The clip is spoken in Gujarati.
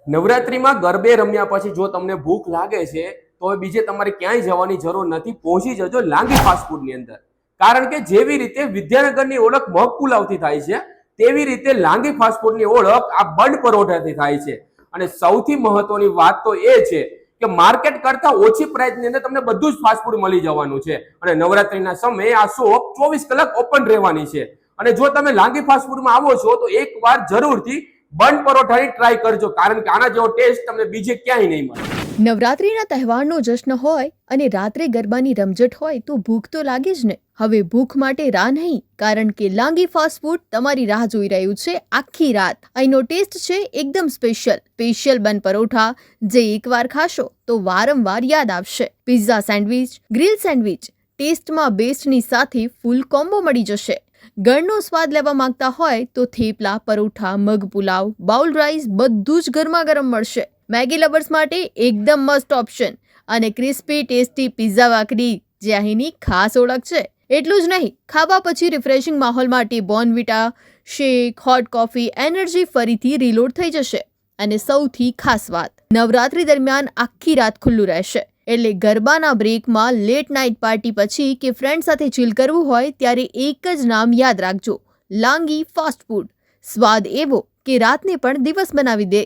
નવરાત્રીમાં ગરબે રમ્યા પછી જો તમને ભૂખ લાગે છે તો બીજે તમારે ક્યાંય જવાની જરૂર નથી, પહોંચી જજો લાંગી ફાસ્ટફૂડની અંદર. કારણ કે જેવી રીતે વિદ્યાનગરની ઓળખ મગ પુલાવથી થાય છે તેવી રીતે લાંગી ફાસ્ટફૂડની ઓળખ આ બન પરોઠાથી થાય છે. અને સૌથી મહત્વની વાત તો એ છે કે માર્કેટ કરતા ઓછી પ્રાઇસની અંદર તમને બધું જ ફાસ્ટફૂડ મળી જવાનું છે. અને નવરાત્રીના સમયે આ શોપ 24 કલાક ઓપન રહેવાની છે. અને જો તમે લાંગી ફાસ્ટફૂડમાં આવો છો તો એકવાર જરૂરથી બન પરોઠાની ટ્રાય કરજો, કારણ કે આના જેવો ટેસ્ટ તમને બીજે ક્યાંય નહીં મળે. નવરાત્રીના તહેવારનો જશ્ન હોય અને રાત્રે ગરબાની રમઝટ હોય તો ભૂખ તો લાગે જ ને. હવે ભૂખ માટે રાહ નહીં, કારણ કે લાંગી ફાસ્ટફૂડ તમારી રાહ જોઈ રહ્યું છે આખી રાત. અહીંનો ટેસ્ટ છે એકદમ સ્પેશિયલ બન પરોઠા, જે એકવાર ખાશો તો વારંવાર યાદ આવશે. પિઝા સેન્ડવિચ, ગ્રીલ સેન્ડવિચ, ટેસ્ટમાં બેસ્ટની સાથે ફૂલ કોમ્બો મળી જશે. ગળનો સ્વાદ લેવા માંગતા હોય તો થેપલા, પરોઠા, મગ પુલાવ, બાઉલ રાઈસ બધું જ ગરમા ગરમ મળશે. મેગી લવર્સ માટે એકદમ મસ્ત ઓપ્શન. અને ક્રિસ્પી ટેસ્ટી પિઝા વાકડી, જે અહીંની ખાસ ઓળખ છે. એટલું જ નહીં, ખાવા પછી રિફ્રેશિંગ માહોલ માટે બોર્નવિટા, શેક, હોટ કોફી, એનર્જી ફરીથી રીલોડ થઈ જશે. અને સૌથી ખાસ વાત, નવરાત્રી દરમિયાન આખી રાત ખુલ્લું રહેશે. એટલે ગરબાના બ્રેકમાં લેટ નાઇટ પાર્ટી પછી કે ફ્રેન્ડ સાથે ચીલ કરવું હોય ત્યારે એક જ નામ યાદ રાખજો, લાંગી ફાસ્ટફૂડ. સ્વાદ એવો કે રાતને પણ દિવસ બનાવી દે.